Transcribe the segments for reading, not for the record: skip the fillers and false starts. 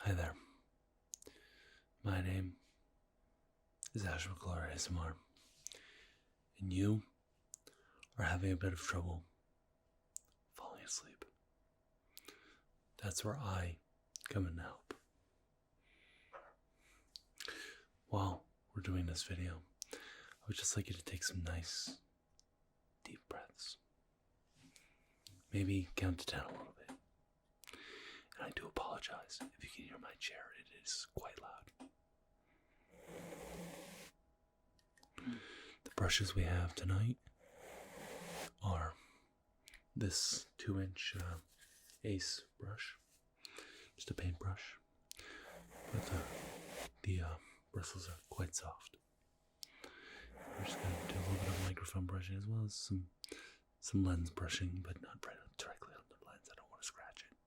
Hi there. My name is Ash McClure ASMR, and you are having a bit of trouble falling asleep. That's where I come in to help. While we're doing this video, I would just like you to take some nice, deep breaths. Maybe count to 10 a little bit. And I do apologize if you can hear my chair, it is quite loud. The brushes we have tonight are this 2-inch Ace brush, just a paintbrush, but the bristles are quite soft. We're just going to do a little bit of microphone brushing as well as some lens brushing, but not right directly on the lens. I don't want to scratch it.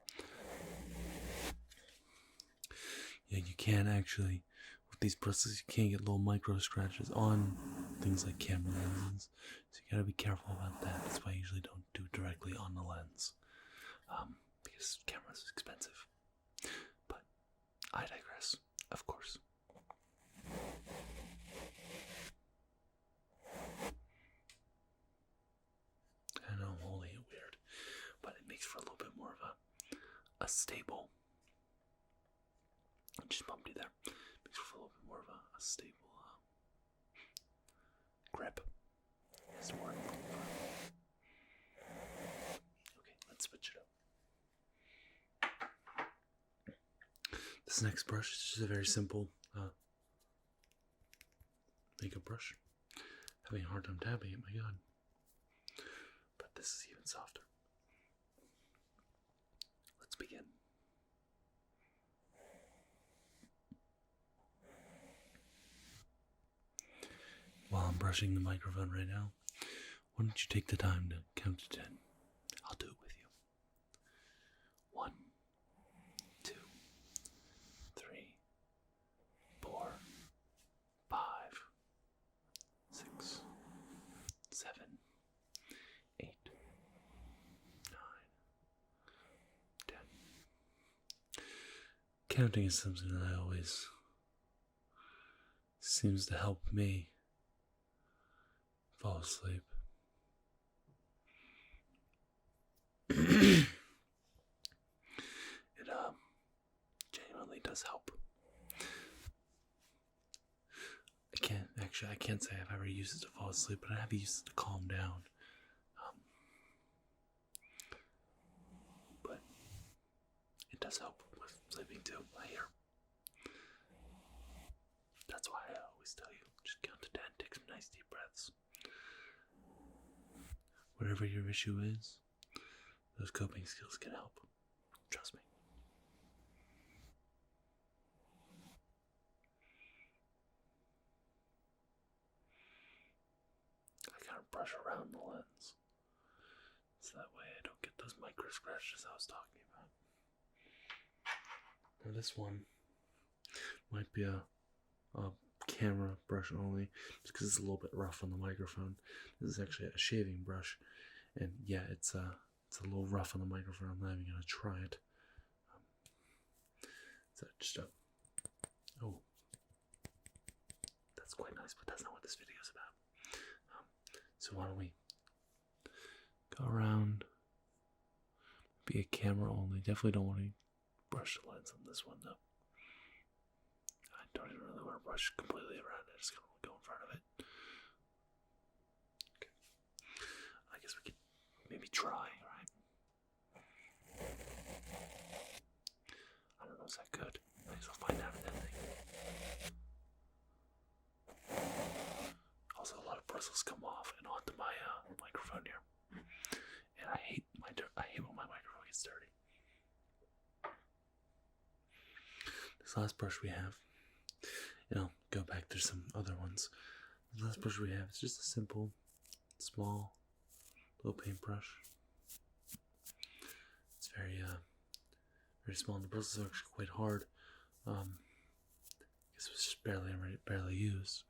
Yeah, you can actually, with these bristles, you can get little micro scratches on things like camera lenses, so you gotta be careful about that. That's why I usually don't do directly on the lens, because camera's expensive. But I digress, of course. I know I'm holding it weird, but it makes for a little bit more of a stable. I just bumped you there. Makes for a little bit more of a stable grip. That's the word. Okay, let's switch it up. This next brush is just a very simple makeup brush. Having a hard time tapping it, my god. But this is even softer. Let's begin. While I'm brushing the microphone right now, why don't you take the time to count to 10? I'll do it with you. 1, 2, 3, 4, 5, 6, 7, 8, 9, 10. Counting is something that I always seems to help me fall asleep. It genuinely does help. I can't say I've ever used it to fall asleep, but I have used it to calm down. But it does help with sleeping too, I hear. That's why I always tell you, just count to 10, take some nice deep breaths. Whatever your issue is, those coping skills can help. Trust me. I kind of brush around the lens, so that way I don't get those micro scratches I was talking about. Now this one might be a camera brush only, just because it's a little bit rough on the microphone. This is actually a shaving brush, and yeah, it's a little rough on the microphone. I'm not even gonna try it. So just oh, that's quite nice, but that's not what this video is about. So why don't we go around? Be a camera only. Definitely don't want to brush the lens on this one though. I don't even really want to brush completely around it. I just kind of want to go in front of it. Okay. I guess we could maybe try, right? I don't know, is that good? I guess I'll find out in that thing. Also, a lot of bristles come off and onto my microphone here, and I hate when my microphone gets dirty. This last brush we have, and I'll go back through some other ones. The last brush we have is just a simple, small, little paintbrush. It's very small, and the bristles are actually quite hard. I guess it was just barely used,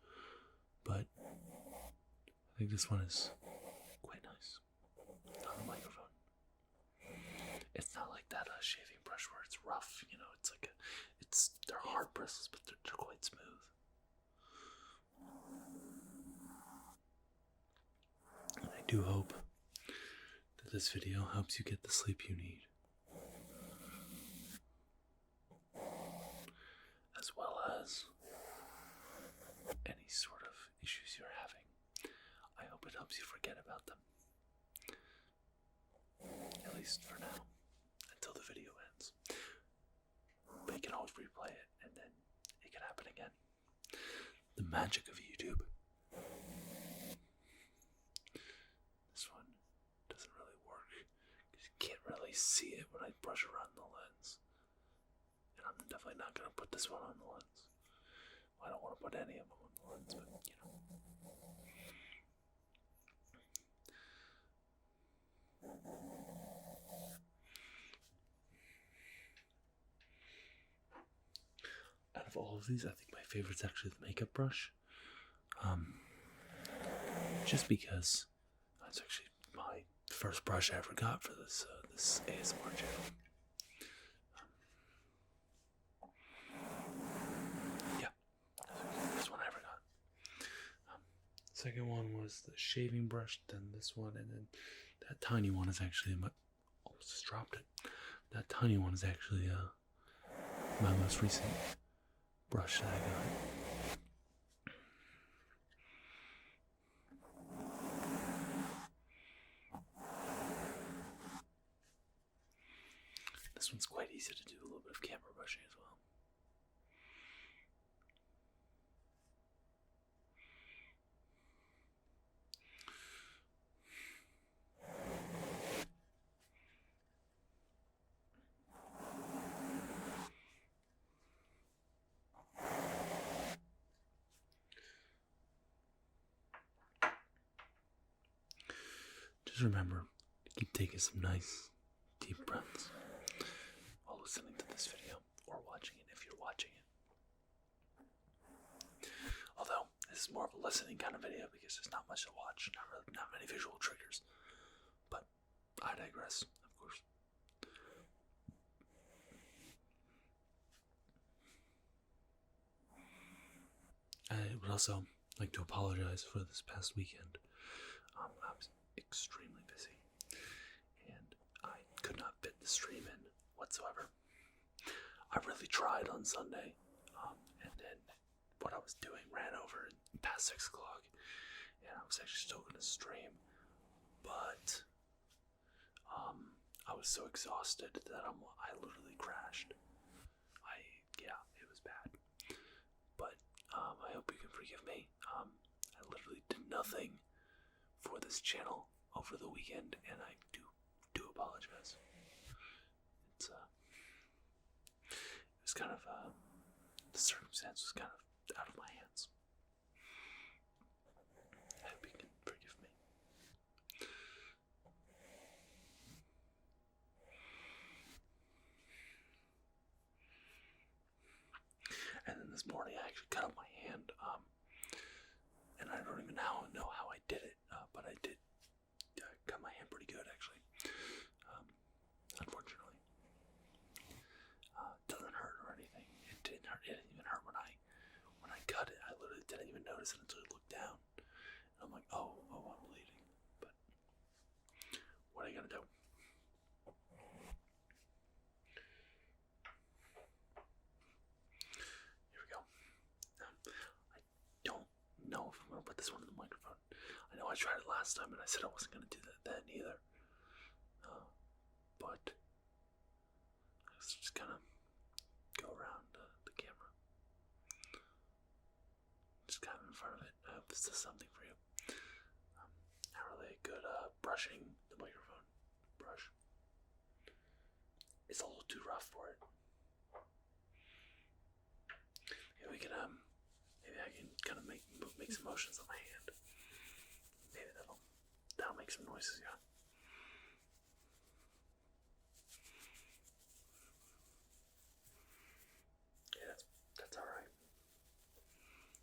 but I think this one is quite nice on the microphone. It's not like that shaving brush where it's rough, you know. It's bristles, but they're quite smooth. And I do hope that this video helps you get the sleep you need, as well as any sort of issues you're having. I hope it helps you forget about them, at least for now, until the video ends. But you can always replay it, and then it can happen again. The magic of YouTube. This one doesn't really work, because you can't really see it when I brush around the lens. And I'm definitely not going to put this one on the lens. I don't want to put any of them on the lens, but you know. Out of all of these, I think my favorite's actually the makeup brush. Just because that's actually my first brush I ever got for this ASMR channel. Yeah, this one I ever got. Second one was the shaving brush, then this one, and then that tiny one is actually almost just dropped it. That tiny one is actually my most recent brush that I got. This one's quite easy to do a little bit of camera brushing as well. Just remember to keep taking some nice, deep breaths while listening to this video, or watching it if you're watching it. Although, this is more of a listening kind of video because there's not much to watch, not many visual triggers. But I digress, of course. I would also like to apologize for this past weekend. I was extremely busy, and I could not fit the stream in whatsoever. I really tried on Sunday, and then what I was doing ran over past 6 o'clock, and I was actually still going to stream, but I was so exhausted that I literally crashed. It was bad, but I hope you can forgive me. I literally did nothing for this channel over the weekend, and I do apologize. It was kind of the circumstance was kind of out of my hands. I hope you can forgive me. And then this morning I actually cut up my hand, and I don't even know how I did it, but I did cut my hand pretty good actually. Unfortunately, it doesn't hurt or anything. It didn't hurt. It didn't even hurt when I cut it. I literally didn't even notice it until I looked down, and I'm like, oh, I'm bleeding. But what are you gonna do? Here we go. I don't know if I'm gonna put this one in the microphone. I know I tried it last time, and I said I wasn't gonna do that then either. But let's just kind of go around the camera, just kind of in front of it. I hope this does something for you. Not really a good brushing the microphone brush. It's a little too rough for it. Maybe we can maybe I can kind of make some motions on my hand. Maybe that'll make some noises, yeah. That's alright.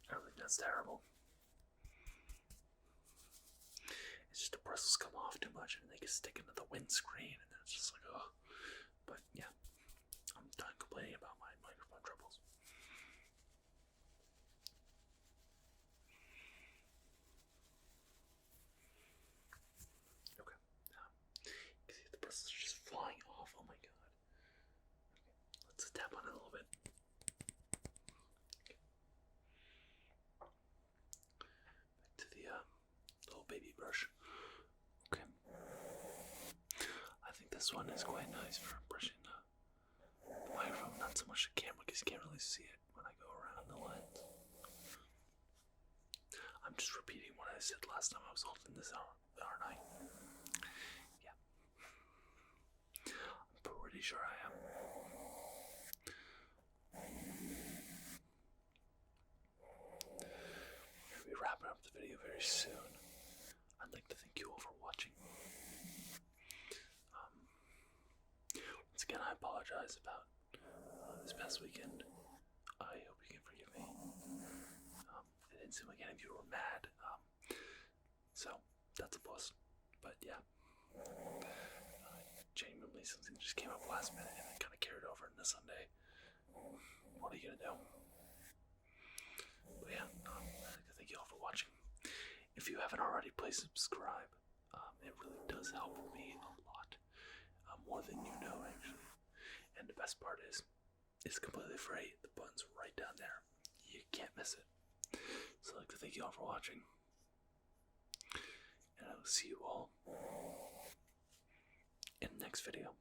I don't think that's terrible. It's just the bristles come off too much and they get stick into the windscreen, and then it's just like, oh. But yeah, I'm done complaining about my microphone troubles. This one is quite nice for brushing the microphone, not so much the camera because you can't really see it when I go around the lens. I'm just repeating what I said last time I was holding this, aren't I? Yeah. I'm pretty sure I am. We're going to be wrapping up the video very soon. I'd like to thank you all for watching. Once again, I apologize about this past weekend. I hope you can forgive me. It didn't seem like any of you were mad. So, that's a plus. But yeah. Genuinely, something just came up last minute and then kind of carried over into Sunday. What are you going to do? But yeah, I'd like to thank you all for watching. If you haven't already, please subscribe. It really does help me a lot. More than you know, actually. And the best part is, it's completely free. The button's right down there. You can't miss it. So I'd like to thank you all for watching. And I will see you all in the next video.